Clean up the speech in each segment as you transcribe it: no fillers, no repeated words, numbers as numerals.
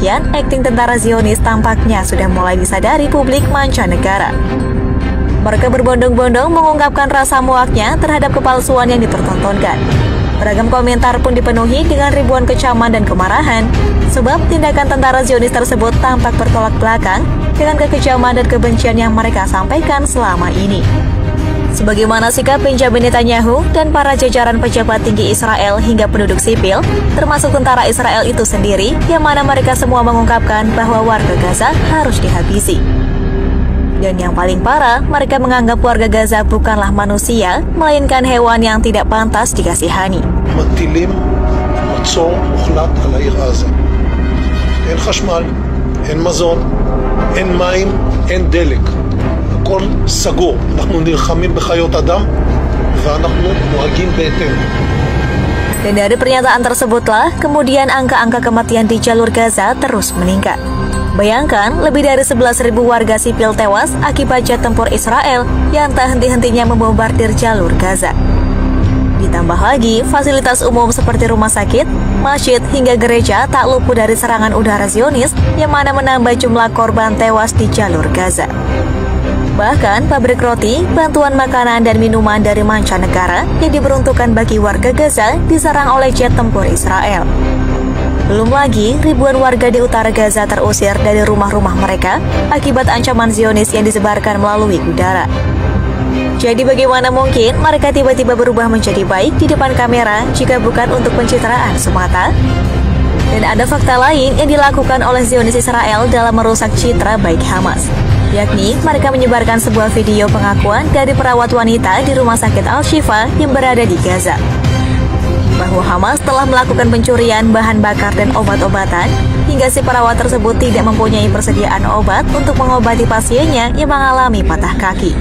demikian, akting tentara Zionis tampaknya sudah mulai disadari publik mancanegara. Mereka berbondong-bondong mengungkapkan rasa muaknya terhadap kepalsuan yang dipertontonkan. Beragam komentar pun dipenuhi dengan ribuan kecaman dan kemarahan, sebab tindakan tentara Zionis tersebut tampak bertolak belakang dengan kekejaman dan kebencian yang mereka sampaikan selama ini. Sebagaimana sikap Benjamin Netanyahu dan para jajaran pejabat tinggi Israel hingga penduduk sipil, termasuk tentara Israel itu sendiri, yang mana mereka semua mengungkapkan bahwa warga Gaza harus dihabisi. Dan yang paling parah, mereka menganggap warga Gaza bukanlah manusia, melainkan hewan yang tidak pantas dikasihani. מטילים מצור מוחלט על העיר עזה. אין חשמל, אין מזון, אין מים, אין דלק. הכל סגור. אנחנו נלחמים בחיות אדם ואנחנו נוהגים בהתאם. Dan dari pernyataan tersebutlah, kemudian angka-angka kematian di jalur Gaza terus meningkat. Bayangkan, lebih dari 11.000 warga sipil tewas akibat jet tempur Israel yang tak henti-hentinya membombardir jalur Gaza. Ditambah lagi, fasilitas umum seperti rumah sakit, masjid, hingga gereja tak luput dari serangan udara Zionis yang mana menambah jumlah korban tewas di jalur Gaza. Bahkan, pabrik roti, bantuan makanan dan minuman dari mancanegara yang diperuntukkan bagi warga Gaza diserang oleh jet tempur Israel. Belum lagi, ribuan warga di utara Gaza terusir dari rumah-rumah mereka akibat ancaman Zionis yang disebarkan melalui udara. Jadi bagaimana mungkin mereka tiba-tiba berubah menjadi baik di depan kamera jika bukan untuk pencitraan semata? Dan ada fakta lain yang dilakukan oleh Zionis Israel dalam merusak citra baik Hamas, yakni mereka menyebarkan sebuah video pengakuan dari perawat wanita di rumah sakit Al-Shifa yang berada di Gaza, bahwa Hamas telah melakukan pencurian bahan bakar dan obat-obatan hingga si perawat tersebut tidak mempunyai persediaan obat untuk mengobati pasiennya yang mengalami patah kaki.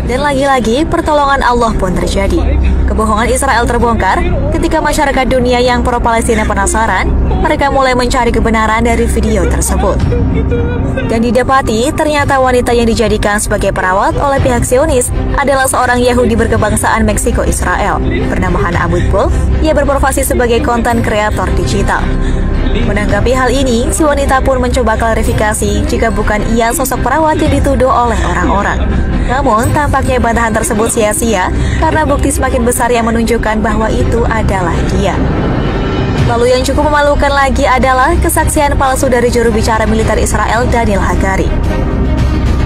Dan lagi-lagi, pertolongan Allah pun terjadi. Kebohongan Israel terbongkar ketika masyarakat dunia yang pro-Palestina penasaran, mereka mulai mencari kebenaran dari video tersebut. Dan didapati, ternyata wanita yang dijadikan sebagai perawat oleh pihak Zionis adalah seorang Yahudi berkebangsaan Meksiko Israel, bernama Hannah Abutbul, yang berprofesi sebagai konten kreator digital. Menanggapi hal ini, si wanita pun mencoba klarifikasi jika bukan ia sosok perawat yang dituduh oleh orang-orang. Namun, tampaknya bantahan tersebut sia-sia karena bukti semakin besar yang menunjukkan bahwa itu adalah dia. Lalu yang cukup memalukan lagi adalah kesaksian palsu dari juru bicara militer Israel Daniel Hagari,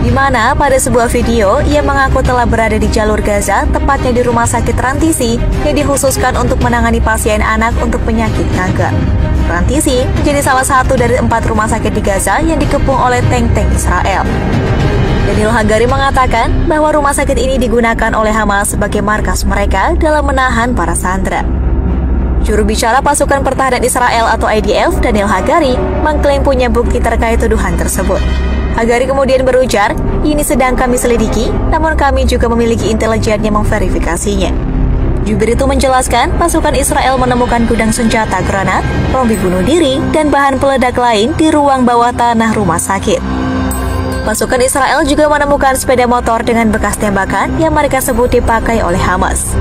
di mana pada sebuah video ia mengaku telah berada di jalur Gaza, tepatnya di rumah sakit Rantisi yang dikhususkan untuk menangani pasien anak untuk penyakit kanker. Rantisi menjadi salah satu dari 4 rumah sakit di Gaza yang dikepung oleh tank-tank Israel. Daniel Hagari mengatakan bahwa rumah sakit ini digunakan oleh Hamas sebagai markas mereka dalam menahan para sandera. Juru bicara pasukan pertahanan Israel atau IDF, Daniel Hagari, mengklaim punya bukti terkait tuduhan tersebut. Hagari kemudian berujar, ini sedang kami selidiki, namun kami juga memiliki intelijen yang memverifikasinya. Jubir itu menjelaskan, pasukan Israel menemukan gudang senjata granat, rompi bunuh diri, dan bahan peledak lain di ruang bawah tanah rumah sakit. Pasukan Israel juga menemukan sepeda motor dengan bekas tembakan yang mereka sebut dipakai oleh Hamas.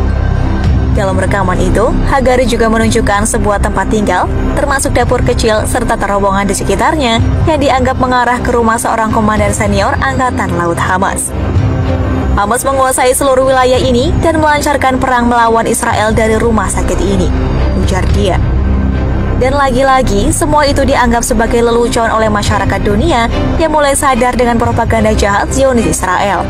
Dalam rekaman itu, Hagari juga menunjukkan sebuah tempat tinggal, termasuk dapur kecil serta terowongan di sekitarnya yang dianggap mengarah ke rumah seorang komandan senior Angkatan Laut Hamas. Hamas menguasai seluruh wilayah ini dan melancarkan perang melawan Israel dari rumah sakit ini, ujar dia. Dan lagi-lagi, semua itu dianggap sebagai lelucon oleh masyarakat dunia yang mulai sadar dengan propaganda jahat Zionis Israel.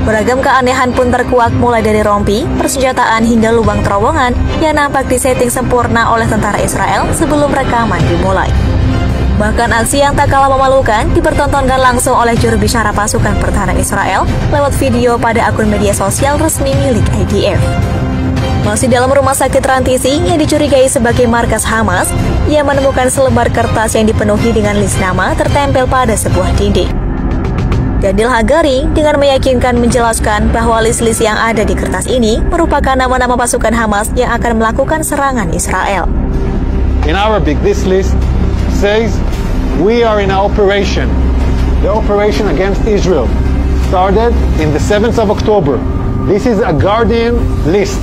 Beragam keanehan pun terkuak mulai dari rompi, persenjataan hingga lubang terowongan yang nampak disetting sempurna oleh tentara Israel sebelum rekaman dimulai. Bahkan aksi yang tak kalah memalukan dipertontonkan langsung oleh juru bicara pasukan pertahanan Israel lewat video pada akun media sosial resmi milik IDF. Masih dalam rumah sakit Rantisi yang dicurigai sebagai markas Hamas, ia menemukan selebar kertas yang dipenuhi dengan list nama tertempel pada sebuah dinding. Daniel Hagari dengan meyakinkan menjelaskan bahwa list-list yang ada di kertas ini merupakan nama-nama pasukan Hamas yang akan melakukan serangan Israel. In Arabic, this list says we are in an operation. The operation against Israel started in the 7th of October. This is a Guardian list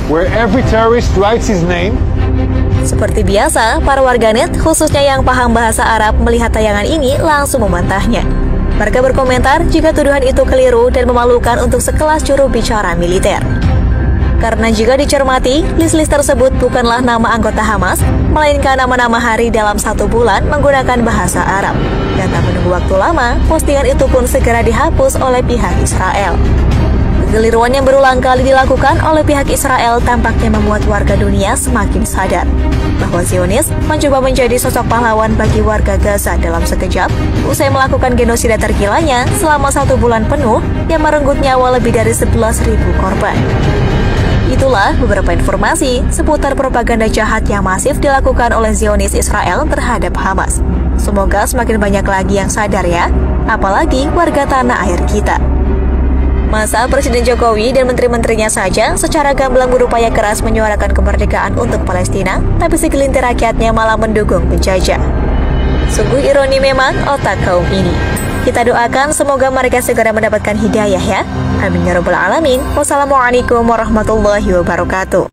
where every terrorist writes his name Seperti biasa, para warganet, khususnya yang paham bahasa Arab, melihat tayangan ini langsung membantahnya. Mereka berkomentar jika tuduhan itu keliru dan memalukan untuk sekelas juru bicara militer. Karena jika dicermati, list-list tersebut bukanlah nama anggota Hamas, melainkan nama-nama hari dalam 1 bulan menggunakan bahasa Arab. Dan tak menunggu waktu lama, postingan itu pun segera dihapus oleh pihak Israel. Kekeliruan yang berulang kali dilakukan oleh pihak Israel tampaknya membuat warga dunia semakin sadar bahwa Zionis mencoba menjadi sosok pahlawan bagi warga Gaza dalam sekejap usai melakukan genosida tergilanya selama 1 bulan penuh yang merenggut nyawa lebih dari 11.000 korban. Itulah beberapa informasi seputar propaganda jahat yang masif dilakukan oleh Zionis Israel terhadap Hamas. Semoga semakin banyak lagi yang sadar ya, apalagi warga tanah air kita. Masa Presiden Jokowi dan menteri-menterinya saja secara gamblang berupaya keras menyuarakan kemerdekaan untuk Palestina, tapi segelintir rakyatnya malah mendukung penjajah. Sungguh ironi memang otak kaum ini. Kita doakan semoga mereka segera mendapatkan hidayah ya. Amin ya rabbal alamin. Wassalamualaikum warahmatullahi wabarakatuh.